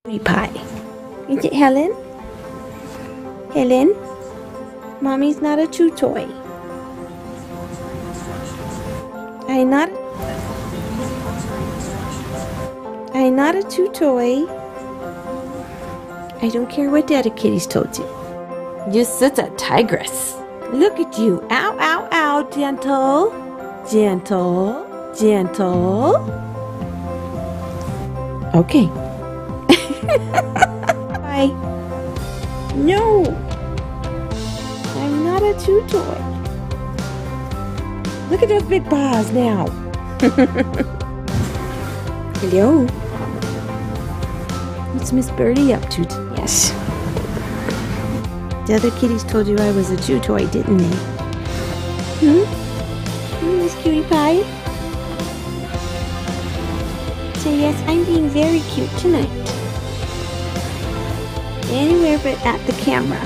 Cutie pie. Is it Helen? Helen? Mommy's not a chew toy. I'm not a chew toy. I don't care what Daddy Kitty's told you. You're such a tigress. Look at you. Ow, ow, ow. Gentle. Gentle. Gentle. Okay. Bye. No. I'm not a chew toy. Look at those big paws now. Hello. What's Miss Birdie up to? Yes. The other kitties told you I was a chew toy, didn't they? Miss Cutie Pie? So yes, I'm being very cute tonight. Anywhere but at the camera.